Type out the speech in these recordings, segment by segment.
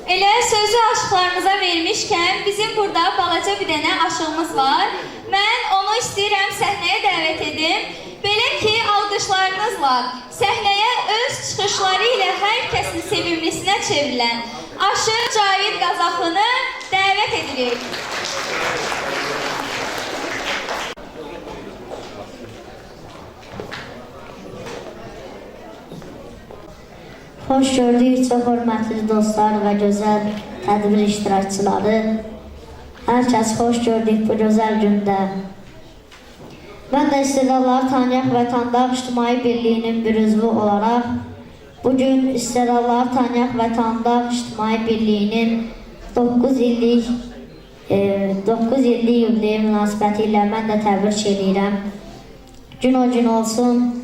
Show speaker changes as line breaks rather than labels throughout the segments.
Elə sözü aşıqlarımıza vermişkən, bizim burada balaca bir dənə aşığımız var. Mən onu istəyirəm səhnəyə dəvət edim. Belə ki, alqışlarınızla səhnəyə öz çıxışları ilə hər kəsin sevimlisinə çevrilən aşıq Cahid Qazaxlını dəvət edirik.
Hoş gördük, çox hörmətli dostlar və gözəl tədbir iştirakçıları. Hər kəs xoş gördük bu gözəl gündə. Mən də İstedadları Tanıyaq Vətəndar İctimai Birliyinin bir üzvü olaraq bugün İstedadları Tanıyaq Vətəndar İctimai Birliyinin 9 illik yubileyi münasibəti ilə mən də təbrik edirəm. Gün o gün olsun.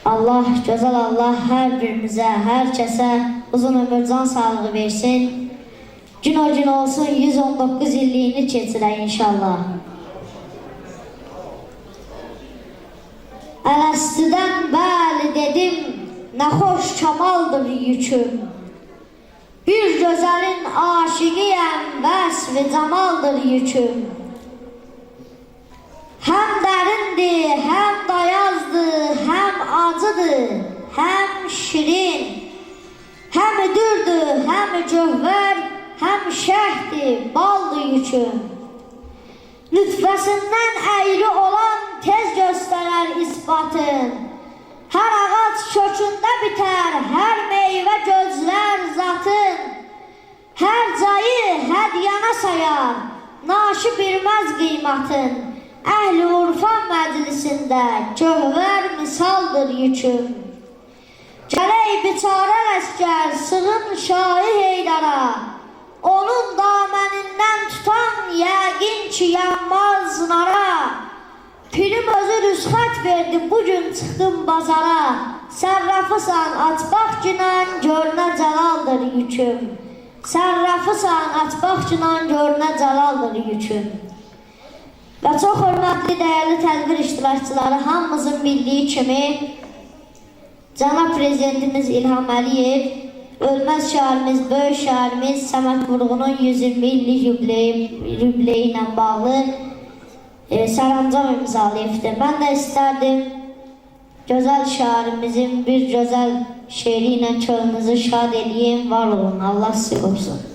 Allah, gözəl Allah hər birimizə, hər kəsə uzun ömür, can sağlığı versin. Gün o gün olsun, 119 illiyini keçirək inşallah. Ələstüdən bəli dedim, nə xoş kamaldır yüküm. Bir gözəlin aşiqiyəm, vəsf-i camaldır yüküm. Həm dərindir, həm dayazdır, həm acıdır, həm şirin. Həm dürdür, həm cövhər, həm şəhdir, baldır yüküm. Nütfəsindən əyri olan tez göstərər isbatın. Hər ağac kökündə bitər, hər meyvə gözlər zatın. Hər cayı hədiyyənə sayar, naşı bilməz qiymətin. Əhl-i Urfan məclisində cövhər misaldır yüküm. Gələk biçarə ləşkər sığın Şahı Heydara, onun damənindən tutan yəqin ki yanmaz nara. Pirim özü rüsxət verdi, bugün çıxdım bazara. Sərrafısan açbaq günən görünə cəlaldır yüküm. Sərrafısan açbaq günən görünə cəlaldır yüküm. Və çox hörmətli, dəyərli tədbir iştirakçıları, hamımızın bildiyi kimi Cənab Prezidentimiz İlham Əliyev, ölməz şairimiz, böyük şairimiz Səməd Vurğunun 120 illik yubileyi ilə bağlı sərəncam imzalayıbdır. Mən də istərdim gözəl şairimizin bir gözəl şeiri ilə könlünüzü şad edeyim, var olun, Allah sizi qorusun.